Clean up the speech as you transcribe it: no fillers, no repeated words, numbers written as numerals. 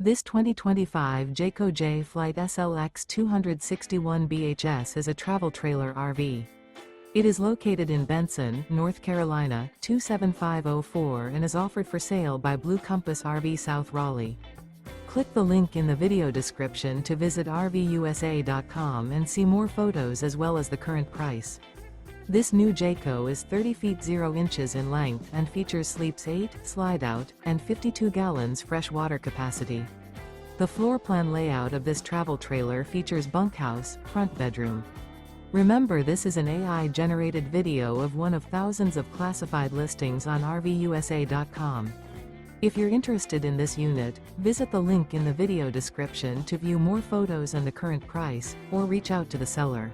This 2025 Jayco Jay Flight SLX 261 BHS is a travel trailer RV. It is located in Benson, North Carolina, 27504 and is offered for sale by Blue Compass RV South Raleigh. Click the link in the video description to visit RVUSA.com and see more photos as well as the current price. This new Jayco is 30 feet 0 inches in length and features sleeps 8, slide-out, and 52 gallons fresh water capacity. The floor plan layout of this travel trailer features bunkhouse, front bedroom. Remember, this is an AI-generated video of one of thousands of classified listings on RVUSA.com. If you're interested in this unit, visit the link in the video description to view more photos and the current price, or reach out to the seller.